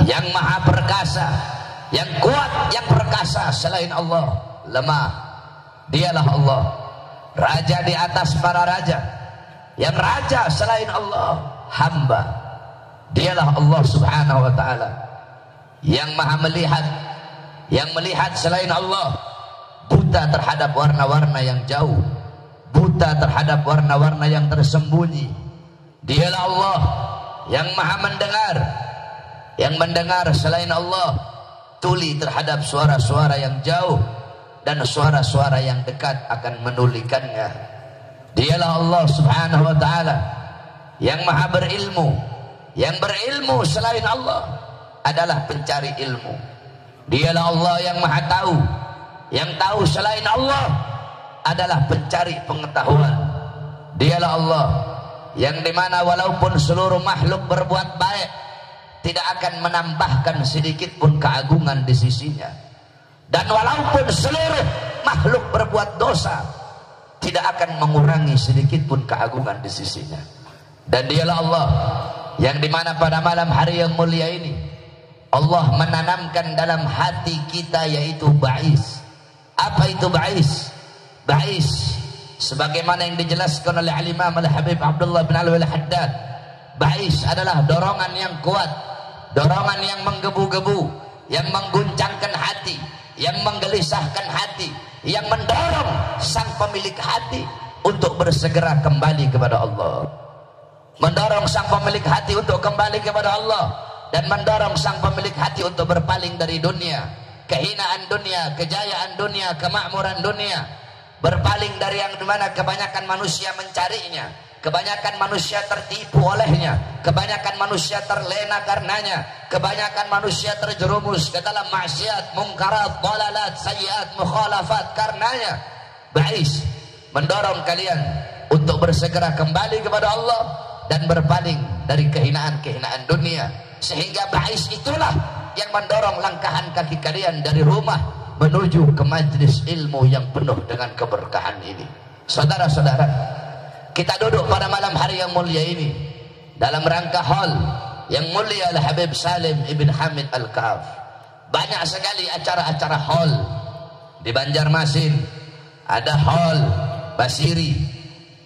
yang maha perkasa, yang kuat, yang perkasa selain Allah lemah. Dialah Allah, raja di atas para raja. Yang raja selain Allah hamba. Dialah Allah subhanahu wa ta'ala yang maha melihat. Yang melihat selain Allah buta terhadap warna-warna yang jauh, buta terhadap warna-warna yang tersembunyi. Dialah Allah yang maha mendengar. Yang mendengar selain Allah tuli terhadap suara-suara yang jauh dan suara-suara yang dekat akan menulikannya. Dialah Allah subhanahu wa ta'ala yang maha berilmu. Yang berilmu selain Allah adalah pencari ilmu. Dialah Allah yang maha tahu. Yang tahu selain Allah adalah pencari pengetahuan. Dialah Allah yang dimana walaupun seluruh makhluk berbuat baik, tidak akan menambahkan sedikit pun keagungan di sisinya. Dan walaupun seluruh makhluk berbuat dosa, tidak akan mengurangi sedikit pun keagungan di sisinya. Dan dialah Allah yang dimana pada malam hari yang mulia ini Allah menanamkan dalam hati kita yaitu ba'is. Apa itu ba'is? Ba'is sebagaimana yang dijelaskan oleh Al-Imam Al-Habib Abdullah bin Alwi Al-Haddad, ba'is adalah dorongan yang kuat, dorongan yang menggebu-gebu, yang mengguncangkan hati, yang menggelisahkan hati, yang mendorong sang pemilik hati untuk bersegera kembali kepada Allah, mendorong sang pemilik hati untuk kembali kepada Allah, dan mendorong sang pemilik hati untuk berpaling dari dunia, kehinaan dunia, kejayaan dunia, kemakmuran dunia, berpaling dari yang dimana kebanyakan manusia mencarinya, kebanyakan manusia tertipu olehnya, kebanyakan manusia terlena karenanya, kebanyakan manusia terjerumus ke dalam maksiat, mungkarat, dhalalat, sayyiat, mukhalafat karenanya. Ba'is mendorong kalian untuk bersegera kembali kepada Allah dan berpaling dari kehinaan-kehinaan dunia. Sehingga ba'is itulah yang mendorong langkahan kaki kalian dari rumah menuju ke majlis ilmu yang penuh dengan keberkahan ini. Saudara-saudara, kita duduk pada malam hari yang mulia ini dalam rangka hall yang mulia Al-Habib Salim Ibn Hamid Al-Kaf. Banyak sekali acara-acara hall di Banjarmasin, ada hall Basiri,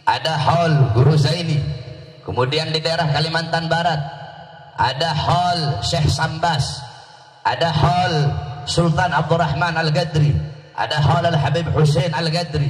ada hall Guru Zaini. Kemudian di daerah Kalimantan Barat ada hall Syekh Sambas, ada hall Sultan Abdurrahman Al-Gadri, ada hall Al-Habib Hussein Al-Gadri.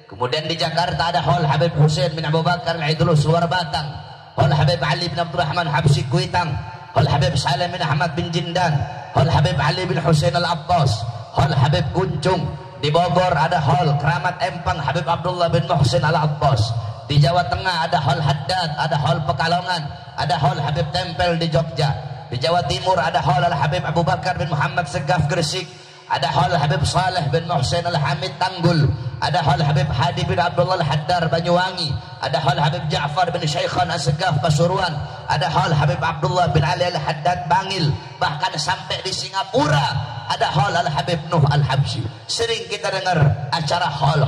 Kemudian di Jakarta ada hall Habib Hussein bin Abu Bakar Al-Idrus Warbatang, hall Habib Ali bin Abdurrahman Habsi Kuitang, hall Habib Salim bin Ahmad bin Jindan, hall Habib Ali bin Hussein Al-Abbas, hall Habib Kuncung. Di Bogor ada hall Keramat Empang Habib Abdullah bin Muhsin Al-Abbas. Di Jawa Tengah ada hall Haddad, ada hall Pekalongan, ada hall Habib Tempel di Jogja. Di Jawa Timur ada hall Al-Habib Abu Bakar bin Muhammad Segaf Gresik, ada hall Habib Saleh bin Muhsin Al-Hamid Tanggul, ada hall Habib Hadi bin Abdullah Al-Haddar Banyuwangi, ada hall Habib Ja'far bin Syaikhan As-Segaf Pasuruan, ada hall Habib Abdullah bin Ali Al-Haddad Bangil, bahkan sampai di Singapura ada hall Al-Habib Nuh Al-Habsyi. Sering kita dengar acara hall.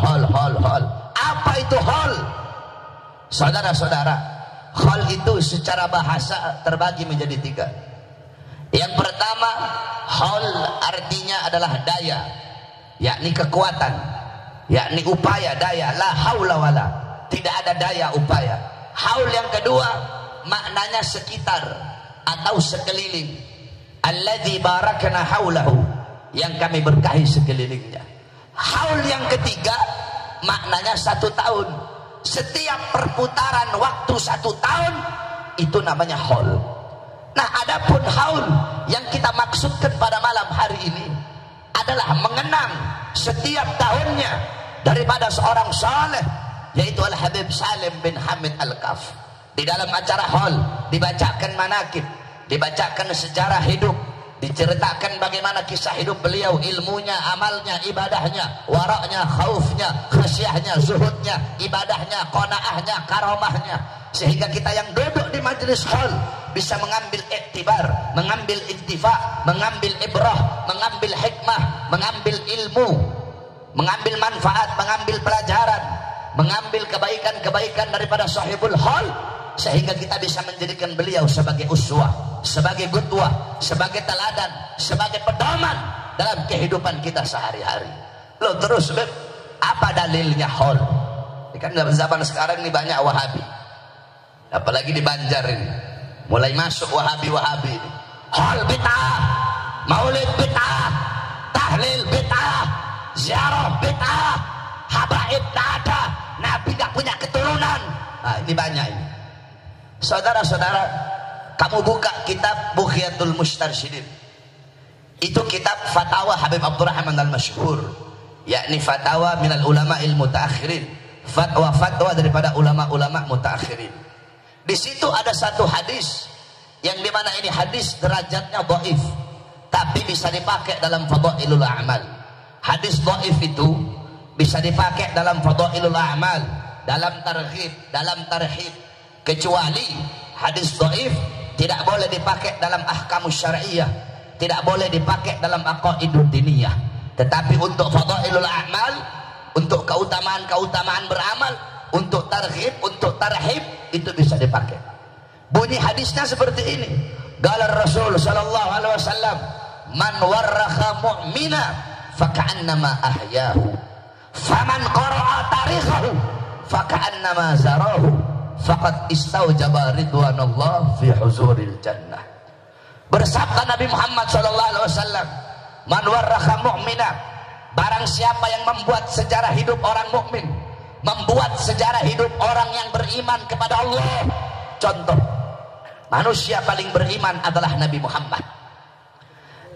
Apa itu hall? Saudara-saudara, hall itu secara bahasa terbagi menjadi tiga. Yang pertama, hall artinya adalah daya, yakni kekuatan, yakni upaya, daya. La haula wala, tidak ada daya upaya. Haul yang kedua maknanya sekitar atau sekeliling. Alladzi barakna haulahu, yang kami berkahi sekelilingnya. Haul yang ketiga maknanya 1 tahun. Setiap perputaran waktu 1 tahun itu namanya haul. Nah, adapun haul yang kita maksudkan pada malam hari ini adalah mengenang setiap tahunnya daripada seorang saleh, yaitu Al-Habib Salim bin Hamid Al-Kaf. Di dalam acara haul dibacakan manaqib, dibacakan sejarah hidup, diceritakan bagaimana kisah hidup beliau, ilmunya, amalnya, ibadahnya, waraknya, khaufnya, khasyahnya, zuhudnya, ibadahnya, qanaahnya, karomahnya, sehingga kita yang duduk di majlis hall bisa mengambil iktibar, mengambil intifa, mengambil ibrah, mengambil hikmah, mengambil ilmu, mengambil manfaat, mengambil pelajaran, mengambil kebaikan-kebaikan daripada sahibul hall, sehingga kita bisa menjadikan beliau sebagai uswah, sebagai qudwah, sebagai teladan, sebagai pedoman dalam kehidupan kita sehari-hari. Loh terus Beb, apa dalilnya hol? Kan dalam zaman sekarang ini banyak Wahabi, apalagi di Banjar ini mulai masuk Wahabi ini. Hol bid'ah, maulid bid'ah, tahlil bid'ah, ziarah bid'ah, habaib tak ada, Nabi gak punya keturunan. Nah, ini banyak ini. Saudara-saudara, kamu buka kitab Bughiyatul Mustarsyidin. Itu kitab fatwa Habib Abdurrahman al-Masyhur, yakni fatwa minal ulama'il mutaakhirin, fatwa daripada ulama-ulama mutaakhirin. Di situ ada satu hadis yang dimana ini hadis derajatnya dhaif, tapi bisa dipakai dalam fadailul a'mal. Hadis dhaif itu bisa dipakai dalam fadailul a'mal, dalam targhib, dalam tarhib. Kecuali hadis dhaif tidak boleh dipakai dalam ahkamus syar'iyyah, tidak boleh dipakai dalam aqaidud diniyah. Tetapi untuk fadailul a'mal, untuk keutamaan-keutamaan beramal, untuk targhib, untuk tarhib, itu bisa dipakai. Bunyi hadisnya seperti ini. Qala Rasul sallallahu alaihi wasallam, "Man warrakha mu'mina faka'annama ahyahu. Faman qara'a tarikhahu faka'annama zarahu. Faqad istaujaba ridwanallah fi huzuril jannah." Bersabda Nabi Muhammad sallallahu alaihi wasallam, "Man warrakha mu'mina," barang siapa yang membuat sejarah hidup orang mukmin, membuat sejarah hidup orang yang beriman kepada Allah. Contoh, manusia paling beriman adalah Nabi Muhammad.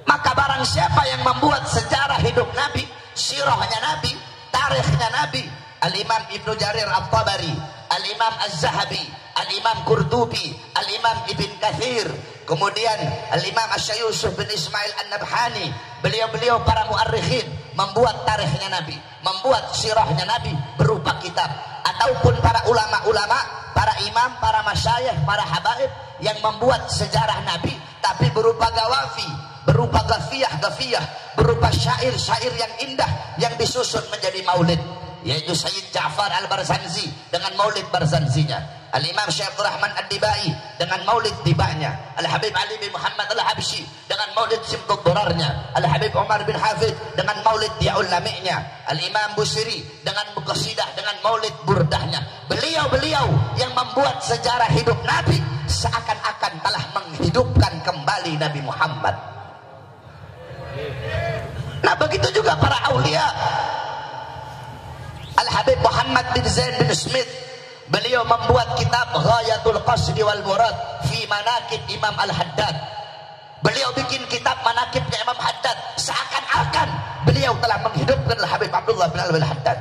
Maka barang siapa yang membuat sejarah hidup Nabi, sirahnya Nabi, tarikhnya Nabi, Al-Imam Ibnu Jarir At-Tabari, Al-Imam Az-Zahabi, Al-Imam Qurtubi, Al-Imam Ibn Kathir, kemudian Al-Imam Asy-Yusuf bin Ismail An-Nabhani, beliau-beliau para muarrikhin membuat tarikhnya Nabi, membuat sirahnya Nabi berupa kitab, ataupun para ulama-ulama, para imam, para masyayikh, para habaib yang membuat sejarah Nabi tapi berupa gawafi, berupa gafiyah, berupa syair-syair yang indah yang disusun menjadi maulid, yaitu Sayyid Ja'far Al-Barzanzi dengan maulid Barzanzinya, Al-Imam Syekh Abdurrahman Ad-Dibai dengan maulid Dibanya, Al-Habib Ali bin Muhammad Al-Habsyi dengan maulid Simtud Durarnya, Al-Habib Umar bin Hafid dengan maulid Dia'ul Lami'nya, Al-Imam Busiri dengan Qasidah dengan maulid Burdahnya. Beliau-beliau yang membuat sejarah hidup Nabi seakan-akan telah menghidupkan kembali Nabi Muhammad. Nah begitu juga para aulia. Al-Habib Muhammad bin Zain bin Smith, beliau membuat kitab Ghayatul Qasdi wal Murad fi Manaqib Imam Al-Haddad. Beliau bikin kitab Manaqibnya Imam Haddad seakan-akan beliau telah menghidupkan Al-Habib Abdullah bin Al-Haddad.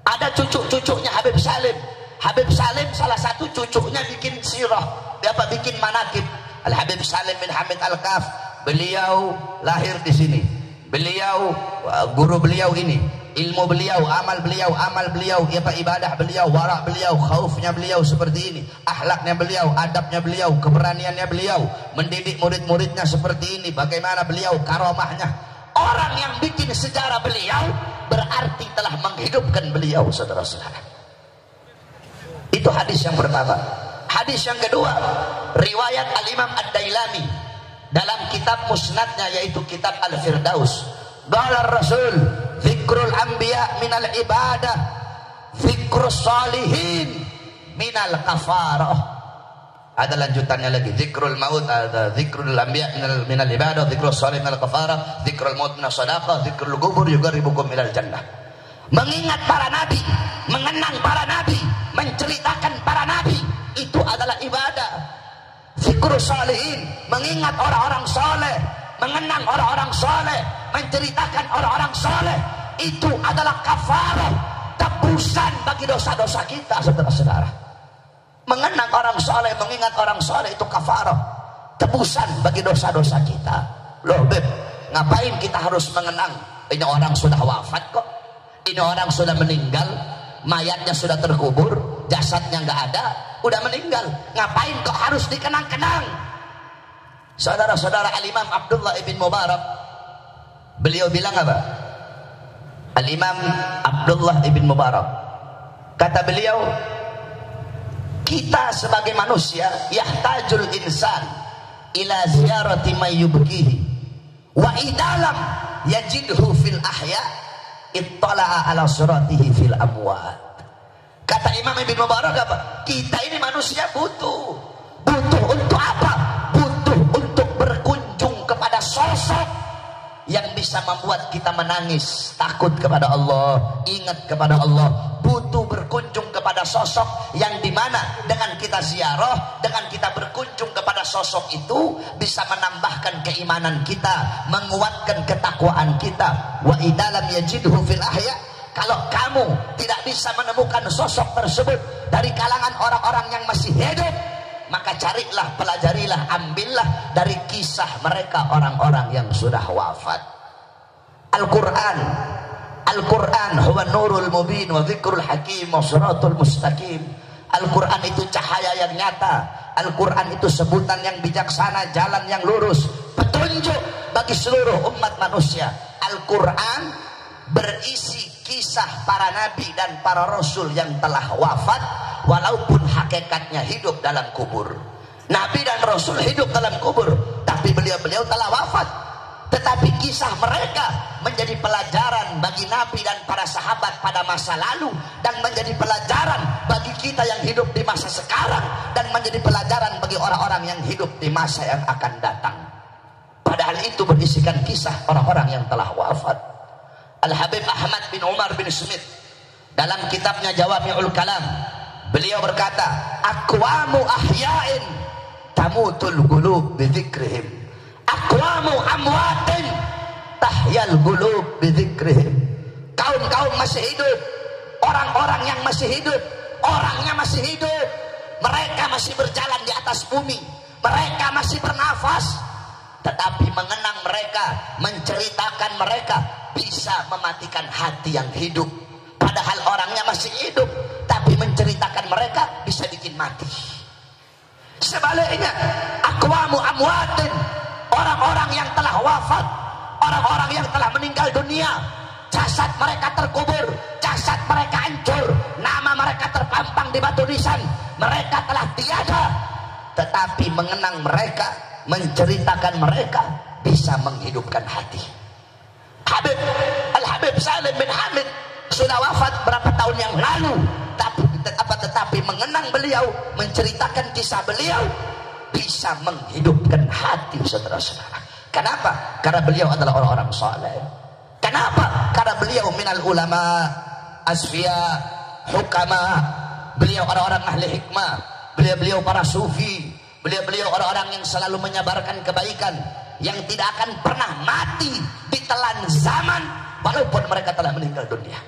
Ada cucu-cucunya Habib Salim. Habib Salim salah satu cucunya bikin sirah, dia bikin manaqib. Al-Habib Salim bin Hamid Al-Kaf, beliau lahir di sini. Beliau guru beliau ini, ilmu beliau, amal beliau, ibadah beliau, wara' beliau, khaufnya beliau seperti ini, akhlaknya beliau, adabnya beliau, keberaniannya beliau, mendidik murid-muridnya seperti ini, bagaimana beliau karomahnya. Orang yang bikin sejarah beliau berarti telah menghidupkan beliau, saudara-saudara. Itu hadis yang pertama. Hadis yang kedua, riwayat Al-Imam Ad-Dailami dalam kitab musnadnya, yaitu kitab Al-Firdaus. Qala Rasul, zikrul anbiya minal ibadah, zikrus salihin minal kafarah. Ada lanjutannya lagi, zikrul maut, ada zikrul anbiya minal ibadah, zikrus salihin minal kafarah, zikrul maut minal sadaqah, zikrul kubur yuqarribukum ilal jannah. Mengingat para nabi, mengenang para nabi, menceritakan para nabi, itu adalah ibadah. Zikrus salihin, mengingat orang-orang soleh, mengenang orang-orang soleh, menceritakan orang-orang soleh, itu adalah kafarah, tebusan bagi dosa-dosa kita, saudara-saudara. Mengenang orang soleh, mengingat orang soleh, itu kafarah, tebusan bagi dosa-dosa kita. Loh Beb, ngapain kita harus mengenang? Ini orang sudah wafat kok, ini orang sudah meninggal, mayatnya sudah terkubur, jasadnya nggak ada, udah meninggal, ngapain kok harus dikenang-kenang? Saudara-saudara, Al-Imam Abdullah ibn Mubarak, beliau bilang apa? Al-Imam Abdullah ibn Mubarak, kata beliau, Kita sebagai manusia yahtajul insan ila ziyarati may yubkihi wa idalam yajidhu fil ahya ittala'a ala suratihi fil amwat. Kata Imam Ibn Mubarak apa? Kita ini manusia butuh untuk apa? Butuh untuk berkunjung kepada sosok yang bisa membuat kita menangis, takut kepada Allah, ingat kepada Allah. Butuh berkunjung kepada sosok yang dimana dengan kita ziarah, dengan kita berkunjung kepada sosok itu bisa menambahkan keimanan kita, menguatkan ketakwaan kita. Wa idalam yajidhu fil ahya, kalau kamu tidak bisa menemukan sosok tersebut dari kalangan orang-orang yang masih hidup, maka carilah, pelajarilah, ambillah dari kisah mereka orang-orang yang sudah wafat. Al-Quran huwa nurul mubin wa dzikrul hakim wa siratul mustaqim. Al-Quran itu cahaya yang nyata. Al-Quran itu sebutan yang bijaksana, jalan yang lurus, petunjuk bagi seluruh umat manusia. Al-Quran berisi kisah para nabi dan para rasul yang telah wafat, walaupun hakikatnya hidup dalam kubur. Nabi dan rasul hidup dalam kubur, tapi beliau-beliau telah wafat. Tetapi kisah mereka menjadi pelajaran bagi nabi dan para sahabat pada masa lalu, dan menjadi pelajaran bagi kita yang hidup di masa sekarang, dan menjadi pelajaran bagi orang-orang yang hidup di masa yang akan datang. Padahal itu berisikan kisah orang-orang yang telah wafat. Al-Habib Ahmad bin Umar bin Smith dalam kitabnya Jawami'ul Kalam, beliau berkata, aqwamu ahya'in tamutul qulub bi dzikrihim, aqwamu amwatin tahyal qulub bi dzikrihim. Kaum-kaum masih hidup, orang-orang yang masih hidup, orangnya masih hidup, mereka masih berjalan di atas bumi, mereka masih bernafas, tetapi mengenang mereka, menceritakan mereka bisa mematikan hati yang hidup. Padahal orangnya masih hidup, tapi menceritakan mereka bisa bikin mati. Sebaliknya, aqwamu amwatin, orang-orang yang telah wafat, orang-orang yang telah meninggal dunia, jasad mereka terkubur, jasad mereka hancur, nama mereka terpampang di batu nisan, mereka telah tiada, tetapi mengenang mereka, menceritakan mereka bisa menghidupkan hati. Al-Habib Salim bin Hamid sudah wafat berapa tahun yang lalu, tetapi mengenang beliau, menceritakan kisah beliau bisa menghidupkan hati saudara-saudara. Kenapa? Karena beliau adalah orang-orang saleh. Kenapa? Karena beliau minal ulama asfiya hukama, beliau orang-orang ahli hikmah, beliau para sufi, beliau orang-orang yang selalu menyebarkan kebaikan, yang tidak akan pernah mati ditelan zaman walaupun mereka telah meninggal dunia.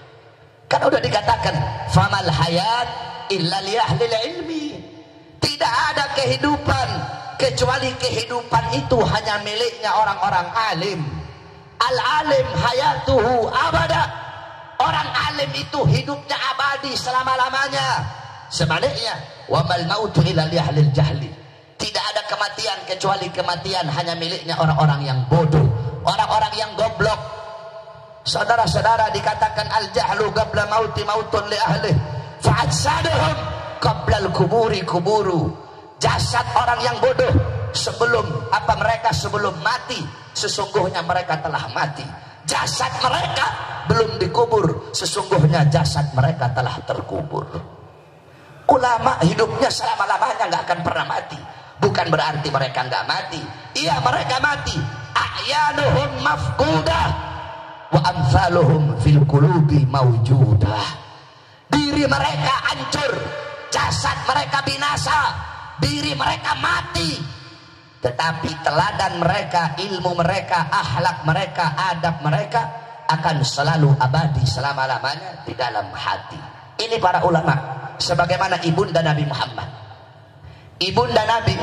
Karena sudah dikatakan famal hayat illa li ahlil ilmi, tidak ada kehidupan kecuali kehidupan itu hanya miliknya orang-orang alim. Al-alim hayatuhu abada, orang alim itu hidupnya abadi selama-lamanya. Sebaliknya wamal mautu illa li ahlil jahli, tidak ada kematian kecuali kematian hanya miliknya orang-orang yang bodoh, orang-orang yang goblok. Saudara-saudara, dikatakan al-jahlu qabla mauti mautun li ahlih fa'adsaduhum qabla al-kuburi kuburu. Jasad orang yang bodoh sebelum sebelum mati, sesungguhnya mereka telah mati. Jasad mereka belum dikubur, sesungguhnya jasad mereka telah terkubur. Ulama hidupnya selama-lamanya nggak akan pernah mati. Bukan berarti mereka nggak mati. Iya, mereka mati. Ahyanuhum mafqudah wa amsaluhum fil qulubi mawjudah. Diri mereka hancur, jasad mereka binasa, diri mereka mati, tetapi teladan mereka, ilmu mereka, akhlak mereka, adab mereka akan selalu abadi selama-lamanya di dalam hati. Ini para ulama, sebagaimana ibunda Nabi Muhammad. Ibunda Nabi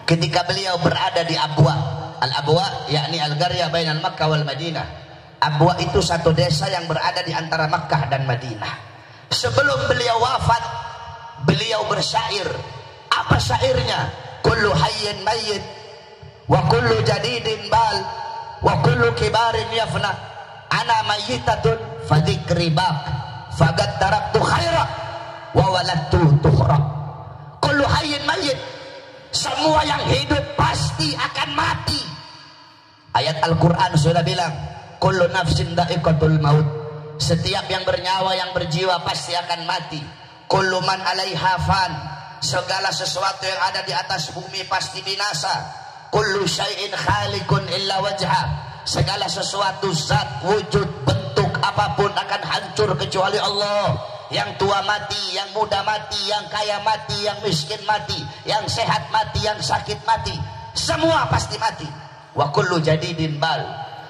ketika beliau berada di Abwa, Al-Abwa yakni Al-Qarya bainal Makkah wal Madinah. Abwa itu satu desa yang berada di antara Makkah dan Madinah. Sebelum beliau wafat, beliau bersyair. Apa syairnya? Kullu hayyin mayyit wa kullu jadidin bal wa kullu kibarin yafna, ana mayyitatun fadzikri baq faqad taraktu khaira wa waladtu tukhra. mayit. Semua yang hidup pasti akan mati. Ayat Al-Quran sudah bilang, kullu nafsin dha'iqatul maut. Setiap yang bernyawa, yang berjiwa pasti akan mati. Kullu man 'alaiha fan. Segala sesuatu yang ada di atas bumi pasti binasa. Kullu syai'in khaliqun illa wajha. Segala sesuatu zat, wujud, bentuk apapun akan hancur kecuali Allah. Yang tua mati, yang muda mati, yang kaya mati, yang miskin mati, yang sehat mati, yang sakit mati. Semua pasti mati. Wa kullu jadidin bal.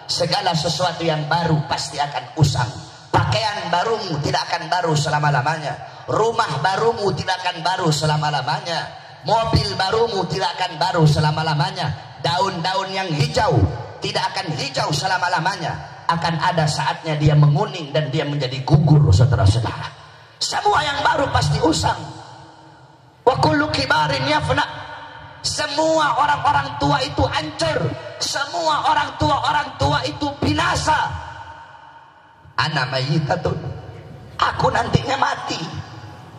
Segala sesuatu yang baru pasti akan usang. Pakaian barumu tidak akan baru selama-lamanya. Rumah barumu tidak akan baru selama-lamanya. Mobil barumu tidak akan baru selama-lamanya. Daun-daun yang hijau tidak akan hijau selama-lamanya. Akan ada saatnya dia menguning dan dia menjadi gugur, saudara-saudara. Semua yang baru pasti usang. Wa kullu kibarin yafna. Semua orang-orang tua itu hancur. Semua orang tua itu binasa. Ana mayyitatun. Aku nantinya mati.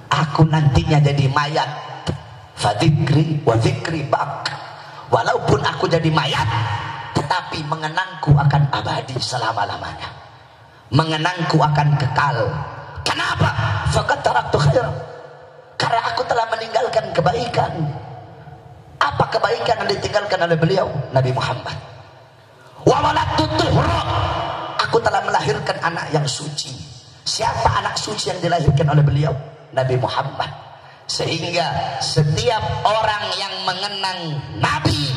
Aku nantinya jadi mayat. Fadzikri wa dzikri bak. Walaupun aku jadi mayat, tetapi mengenangku akan abadi selama-lamanya. Mengenangku akan kekal. Kenapa? Faqad taraktu khairan. Karena aku telah meninggalkan kebaikan. Apa kebaikan yang ditinggalkan oleh beliau? Nabi Muhammad. Wa waladtu tuhra. Aku telah melahirkan anak yang suci. Siapa anak suci yang dilahirkan oleh beliau? Nabi Muhammad. Sehingga setiap orang yang mengenang Nabi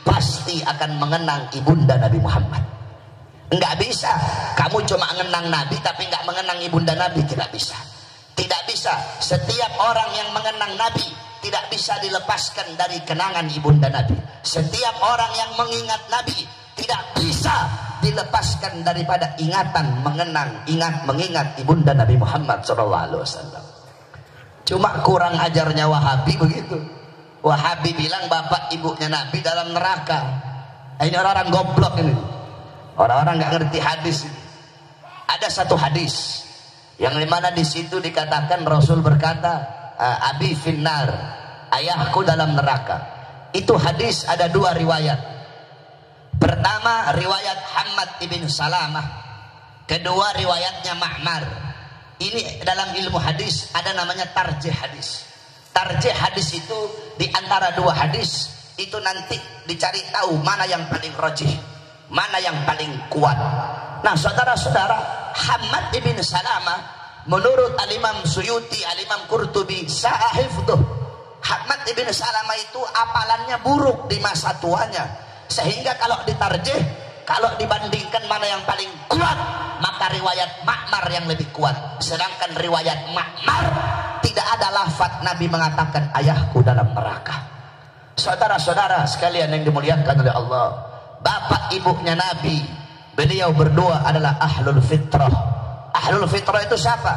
pasti akan mengenang ibunda Nabi Muhammad. Enggak bisa kamu cuma mengenang Nabi tapi enggak mengenang ibunda Nabi. Tidak bisa. Tidak bisa. Setiap orang yang mengenang Nabi tidak bisa dilepaskan dari kenangan ibunda Nabi. Setiap orang yang mengingat Nabi tidak bisa dilepaskan daripada ingatan mengingat ibunda Nabi Muhammad SAW. Cuma kurang ajarnya Wahabi begitu. Wahabi bilang bapak ibunya Nabi dalam neraka. Ini orang-orang goblok ini. Orang-orang nggak ngerti hadis. Ada satu hadis yang dimana di situ dikatakan Rasul berkata, Abi finnar, ayahku dalam neraka. Itu hadis ada dua riwayat. Pertama riwayat Hammad ibn Salamah, kedua riwayatnya Ma'mar. Ini dalam ilmu hadis ada namanya tarjih hadis. Tarjih hadis itu di antara dua hadis itu nanti dicari tahu mana yang paling rajih, mana yang paling kuat. Nah, saudara-saudara, Hammad ibn Salamah menurut Al-Imam Suyuti, Al-Imam Qurtubi, sa'ahifduh. Hammad ibn Salamah itu apalannya buruk di masa tuanya. Sehingga kalau ditarjih, kalau dibandingkan mana yang paling kuat, maka riwayat Ma'mar yang lebih kuat. Sedangkan riwayat Ma'mar tidak ada lafaz Nabi mengatakan ayahku dalam neraka. Saudara-saudara sekalian yang dimuliakan oleh Allah, bapak ibunya Nabi, beliau berdua adalah ahlul fitrah. Ahlul fitrah itu siapa?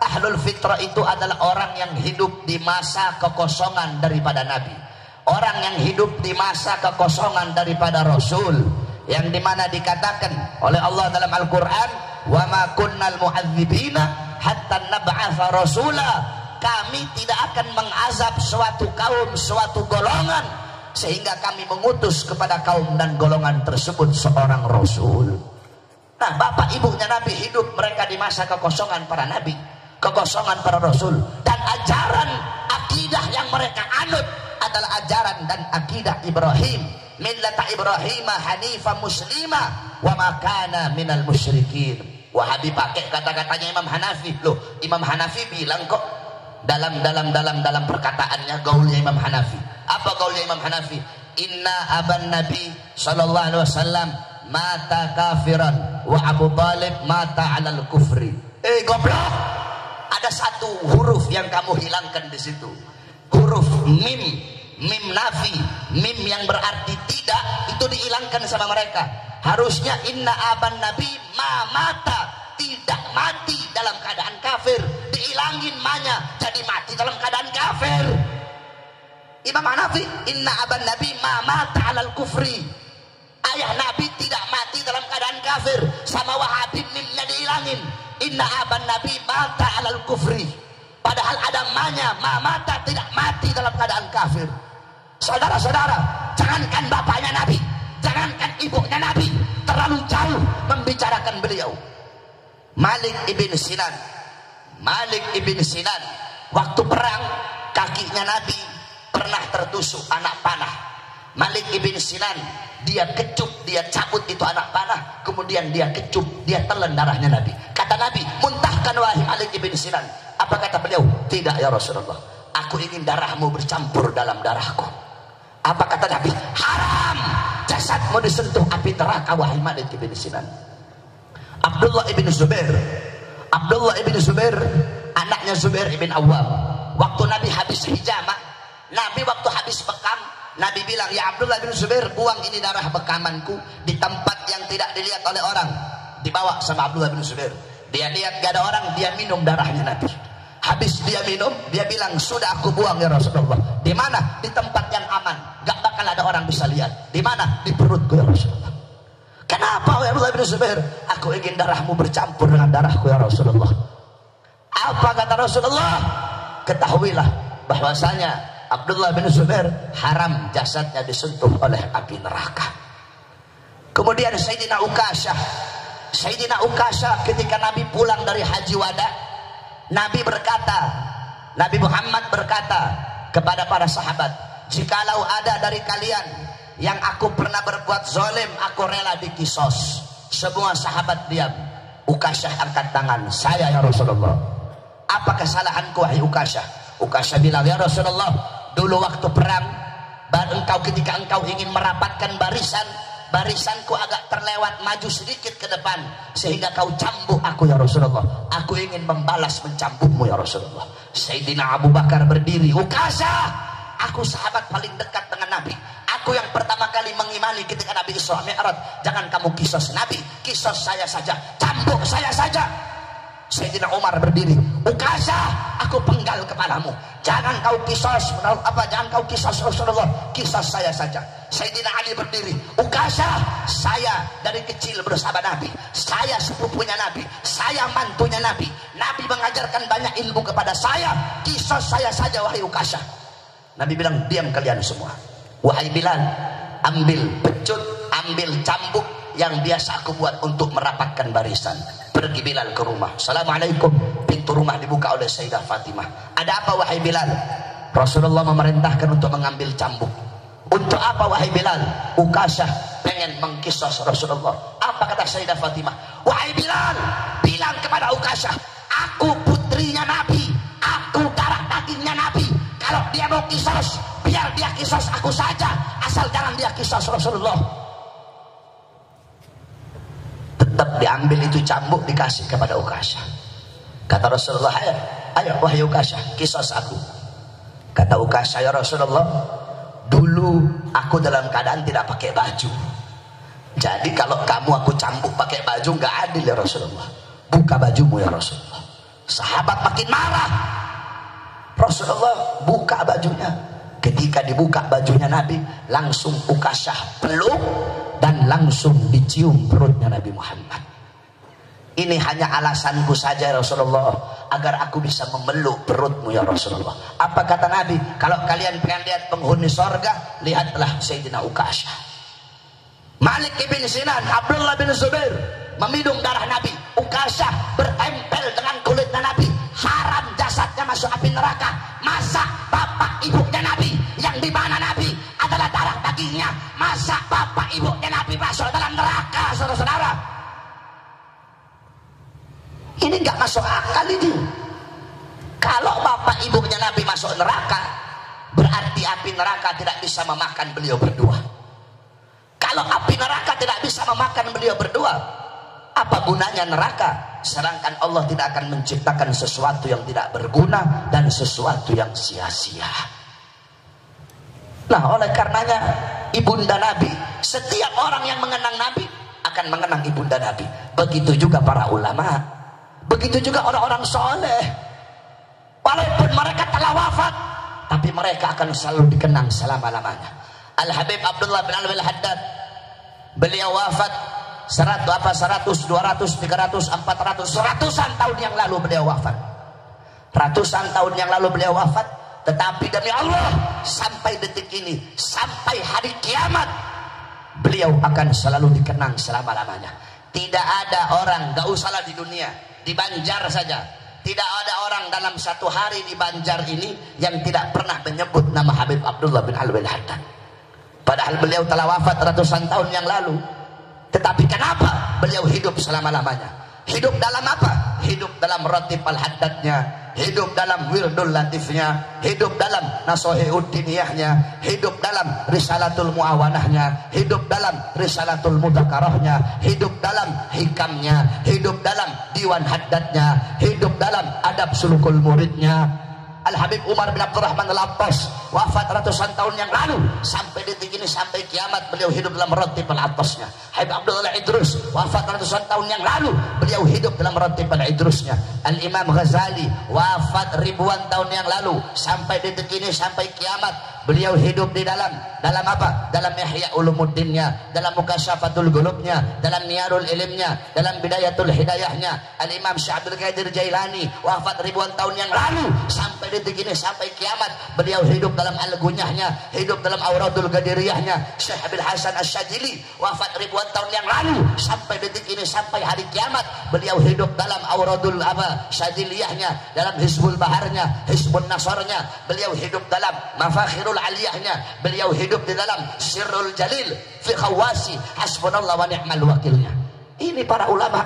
Ahlul fitrah itu adalah orang yang hidup di masa kekosongan daripada Nabi. Orang yang hidup di masa kekosongan daripada Rasul, yang dimana dikatakan oleh Allah dalam Al-Quran, wa ma kunnal mu'adzibina hatta nab'atha rasula. Kami tidak akan mengazab suatu kaum, suatu golongan, sehingga kami mengutus kepada kaum dan golongan tersebut seorang Rasul. Nah, bapak ibunya Nabi hidup mereka di masa kekosongan para Nabi, kekosongan para Rasul. Dan ajaran akidah yang mereka anut adalah ajaran dan akidah Ibrahim. Millata Ibrahim hanifah muslimah wa ma kana minal musyrikin. Wahabi pakai kata-katanya Imam Hanafi. Loh, Imam Hanafi bilang kok dalam perkataannya, gaulnya Imam Hanafi. Apa gaulnya Imam Hanafi? Inna aban Nabi sallallahu alaihi wasallam mata kafiran wa Abu Talib mata alal kufri. Goblok. Ada satu huruf yang kamu hilangkan di situ. Huruf mim. Mim nafi, mim yang berarti tidak, itu dihilangkan sama mereka. Harusnya inna aban nabi ma mata, tidak mati dalam keadaan kafir. Dihilangin manya, jadi mati dalam keadaan kafir. Imam Hanafi, inna aban nabi ma mata alal kufri. Ayah Nabi tidak mati dalam keadaan kafir. Sama Wahabi mimnya dihilangin. Inna aban nabi mata alal kufri. Padahal ada mata tidak mati dalam keadaan kafir. Saudara-saudara, jangankan bapaknya Nabi, jangankan ibunya Nabi, terlalu jauh membicarakan beliau. Malik ibn Sinan, waktu perang kakinya Nabi pernah tertusuk anak panah. Malik ibn Sinan, dia kecup, dia cabut itu anak panah, kemudian dia kecup, dia telan darahnya Nabi. Kata Nabi, muntahkan wahai Malik ibn Sinan. Apa kata beliau? Tidak ya Rasulullah, aku ingin darahmu bercampur dalam darahku. Apa kata Nabi? Haram jasadmu disentuh api neraka wahai Malik ibn Sinan. Abdullah ibn Zubair, anaknya Zubair ibn Awwam, waktu Nabi habis hijamah, Nabi waktu habis bekam, Nabi bilang, ya Abdullah bin Zubair, buang ini darah bekamanku di tempat yang tidak dilihat oleh orang. Dibawa sama Abdullah bin Zubair, dia lihat gak ada orang, dia minum darahnya Nabi. Habis dia minum, dia bilang, sudah aku buang ya Rasulullah. Di mana? Di tempat yang aman, gak bakal ada orang bisa lihat. Di mana? Di perutku ya Rasulullah. Kenapa ya Abdullah bin Zubair? Aku ingin darahmu bercampur dengan darahku ya Rasulullah. Apa kata Rasulullah? Ketahuilah bahwasanya Abdullah bin Zubair haram jasadnya disentuh oleh api neraka. Kemudian Sayyidina Ukasyah ketika Nabi pulang dari haji wada, Nabi Muhammad berkata kepada para sahabat, jikalau ada dari kalian yang aku pernah berbuat zalim, aku rela dikisos. Semua sahabat diam. Ukasyah angkat tangan, saya ya Rasulullah. Apa kesalahanku wahai Ukasyah? Ukasyah bilang, ya Rasulullah, dulu waktu perang, ketika engkau ingin merapatkan barisanku agak terlewat maju sedikit ke depan, sehingga kau cambuk aku ya Rasulullah. Aku ingin membalas mencambukmu ya Rasulullah. Sayyidina Abu Bakar berdiri, Ukasyah, aku sahabat paling dekat dengan Nabi, aku yang pertama kali mengimani ketika Nabi Isra Mi'raj. Jangan kamu kisos Nabi, kisos saya saja, cambuk saya saja. Sayyidina Umar berdiri, Ukasyah, aku penggal kepalamu, jangan kau kisos Rasulullah, kisos saya saja. Sayyidina Ali berdiri, Ukasyah, saya dari kecil bersama Nabi, saya sepupunya Nabi, saya mantunya Nabi, Nabi mengajarkan banyak ilmu kepada saya, kisos saya saja wahai Ukasyah. Nabi bilang, diam kalian semua. Wahai Bilal, ambil pecut, ambil cambuk yang biasa aku buat untuk merapatkan barisan. Pergi Bilal ke rumah. Assalamualaikum. Pintu rumah dibuka oleh Sayyidah Fatimah. Ada apa wahai Bilal? Rasulullah memerintahkan untuk mengambil cambuk. Untuk apa wahai Bilal? Ukasyah pengen mengkisos Rasulullah. Apa kata Sayyidah Fatimah? Wahai Bilal, bilang kepada Ukasyah, aku putrinya Nabi, aku darah dagingnya Nabi. Kalau dia mau kisos, biar dia kisos aku saja, asal jangan dia kisos Rasulullah. Tetap diambil itu cambuk, dikasih kepada Ukasyah. Kata Rasulullah, ayo wahai Ukasyah, kisos aku. Kata Ukasyah, ya Rasulullah, dulu aku dalam keadaan tidak pakai baju, jadi kalau kamu aku cambuk pakai baju nggak adil ya Rasulullah. Buka bajumu ya Rasulullah. Sahabat makin marah. Rasulullah buka bajunya. Ketika dibuka bajunya Nabi, langsung Ukasyah peluk dan langsung dicium perutnya Nabi Muhammad. Ini hanya alasanku saja ya Rasulullah, agar aku bisa memeluk perutmu ya Rasulullah. Apa kata Nabi? Kalau kalian pengen lihat penghuni sorga, lihatlah Sayyidina Ukasyah. Malik ibn Sinan, Abdullah bin Zubair meminum darah Nabi. Ukasyah berempel dengan kulitnya Nabi, haram jasadnya masuk api neraka. Masa bapak ibunya Nabi, yang di mana Nabi adalah darah dagingnya, masa bapak ibunya Nabi masuk dalam neraka? Saudara-saudara, ini nggak masuk akal ini. Kalau bapak ibunya Nabi masuk neraka, berarti api neraka tidak bisa memakan beliau berdua. Kalau api neraka tidak bisa memakan beliau berdua, apa gunanya neraka? Sedangkan Allah tidak akan menciptakan sesuatu yang tidak berguna dan sesuatu yang sia-sia. Nah, oleh karenanya ibunda Nabi, setiap orang yang mengenang Nabi akan mengenang ibunda Nabi. Begitu juga para ulama, begitu juga orang-orang soleh. Walaupun mereka telah wafat, tapi mereka akan selalu dikenang selama-lamanya. Al-Habib Abdullah bin Alwi Al-Haddad, beliau wafat 100, 200, 300, 400, 100-an tahun yang lalu beliau wafat. Ratusan tahun yang lalu beliau wafat, tetapi demi Allah sampai detik ini, sampai hari kiamat, beliau akan selalu dikenang selama-lamanya. Tidak ada orang, gak usahlah di dunia, di Banjar saja, tidak ada orang dalam satu hari di Banjar ini yang tidak pernah menyebut nama Habib Abdullah bin Alwi Al-Haddad. Padahal beliau telah wafat ratusan tahun yang lalu, tetapi kenapa beliau hidup selama-lamanya? Hidup dalam apa? Hidup dalam ratib al-haddadnya, hidup dalam wirdul latifnya, hidup dalam nasohiuddiniyahnya, hidup dalam risalatul muawanahnya, hidup dalam risalatul mudakarahnya, hidup dalam hikamnya, hidup dalam diwan haddadnya, hidup dalam adab sulukul muridnya. Al-Habib Umar bin Abdurrahman Al-Attas wafat ratusan tahun yang lalu, sampai detik ini, sampai kiamat beliau hidup dalam ratib al-Attasnya. Habib Abdullah Idrus wafat ratusan tahun yang lalu, beliau hidup dalam ratib al-Idrusnya. Al-Imam Ghazali wafat ribuan tahun yang lalu, sampai detik ini, sampai kiamat beliau hidup di dalam apa? Dalam Ihya Ulumuddinnya, dalam Mukasyafatul Qulubnya, dalam Niyarul Ilmnya, dalam Bidayatul Hidayahnya. Al-Imam Syekh Abdul Qadir Jailani wafat ribuan tahun yang lalu, sampai detik ini, sampai kiamat beliau hidup dalam Al-Gunyahnya, hidup dalam Auradul Qadiriyahnya. Syekh Abil Hasan Asy-Syadzili wafat ribuan tahun yang lalu, sampai detik ini, sampai hari kiamat beliau hidup dalam Auradul Syadziliyahnya, dalam Hizbul Baharnya, Hizbun Nasarnya. Beliau hidup dalam Mafakhirul Aliyahnya, beliau hidup di dalam Sirrul Jalil fi Khawasi Hasbunallah wa ni'mal wakilnya. Ini para ulama,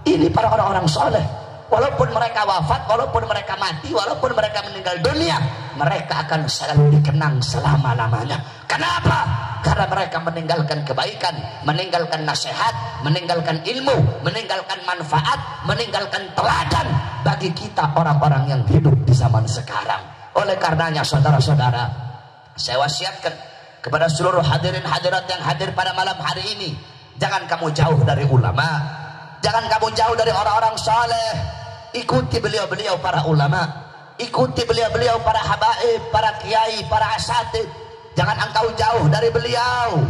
ini para orang-orang soleh. Walaupun mereka wafat, walaupun mereka mati, walaupun mereka meninggal dunia, mereka akan selalu dikenang selama-lamanya. Kenapa? Karena mereka meninggalkan kebaikan, meninggalkan nasihat, meninggalkan ilmu, meninggalkan manfaat, meninggalkan teladan bagi kita orang-orang yang hidup di zaman sekarang. Oleh karenanya saudara-saudara, saya wasiatkan kepada seluruh hadirin hadirat yang hadir pada malam hari ini, jangan kamu jauh dari ulama, jangan kamu jauh dari orang-orang saleh. Ikuti beliau-beliau para ulama, ikuti beliau-beliau para habaib, para kiai, para asatid. Jangan engkau jauh dari beliau.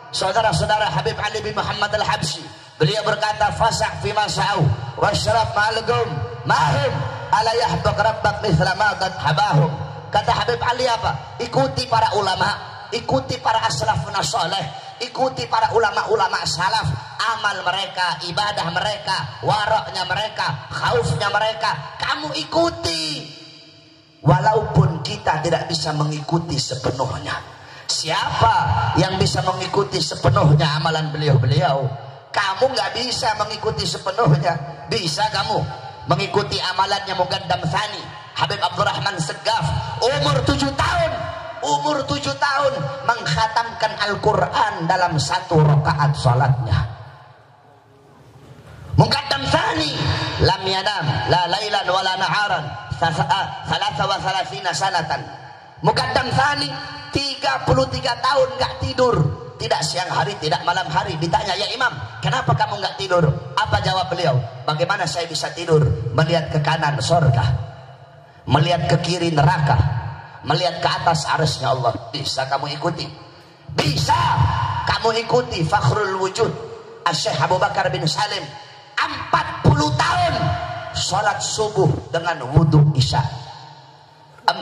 Saudara-saudara, Habib Ali bin Muhammad Al-Habsyi, beliau berkata, fasah fi masa'u wasyraf ma'algum mahum ala yahbaq rabbak mithla ma qad habahum. Kata Habib Ali apa? Ikuti para ulama, ikuti para aslafun saleh, ikuti para ulama-ulama salaf. Amal mereka, ibadah mereka, waraknya mereka, khaufnya mereka, kamu ikuti. Walaupun kita tidak bisa mengikuti sepenuhnya. Siapa yang bisa mengikuti sepenuhnya amalan beliau-beliau? Kamu nggak bisa mengikuti sepenuhnya. Bisa kamu mengikuti amalannya Muqaddam Tsani Habib Abdurrahman Segaf, umur 7 tahun, umur 7 tahun mengkhatamkan Al-Quran dalam 1 rakaat salatnya. Muqaddam Tsani lam yanam la lailan wala naharan 33 sanatan. Muqaddam Tsani 33 tahun nggak tidur, tidak siang hari, tidak malam hari. Ditanya, ya Imam, kenapa kamu nggak tidur? Apa jawab beliau? Bagaimana saya bisa tidur? Melihat ke kanan surga, melihat ke kiri neraka, melihat ke atas arsy-Nya Allah. Bisa kamu ikuti? Bisa kamu ikuti Fakhrul Wujud Syekh Abu Bakar bin Salim, 40 tahun sholat subuh dengan wudhu isya. 40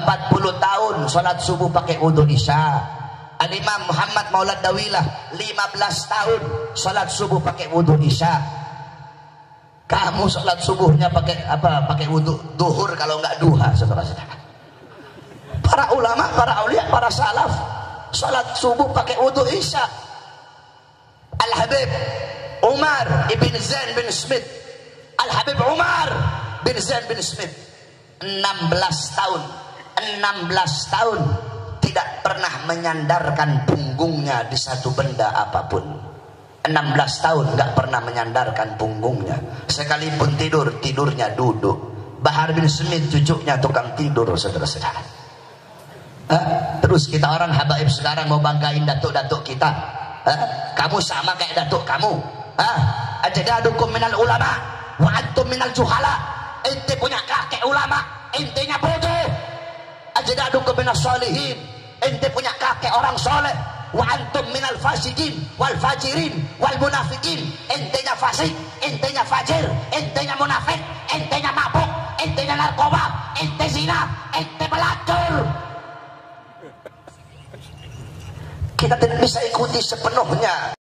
tahun sholat subuh pakai wudhu isya. Al-Imam Muhammad Maulad Dawilah 15 tahun sholat subuh pakai wudhu isya. Kamu sholat subuhnya pakai apa? Pakai wudhu duhur kalau nggak duha, saudara-saudara. Para ulama, para aulia, para salaf sholat subuh pakai wudhu isya. Al-Habib Umar ibn Zain bin Smith, Al-Habib Umar bin Zain bin Smith, 16 tahun tidak pernah menyandarkan punggungnya di satu benda apapun. 16 tahun nggak pernah menyandarkan punggungnya. Sekalipun tidur, tidurnya duduk. Bahar bin Smith cucunya tukang tidur, saudara-saudara. Terus kita orang habaib sekarang mau banggain datuk-datuk kita. Kamu sama kayak datuk kamu. Ajdadukum minal ulama wa antum minal juhala. Ente punya kakek ulama, entenya bodoh. Ajdadukum minas sholihin, ente punya kakek orang soleh. Wa antum minal fasikin wal fajirin wal munafikin, entenya fasik, entenya fajir, entenya munafik, entenya mabuk, entenya narkoba, ente zina, ente pelacur. Kita tidak bisa ikuti sepenuhnya.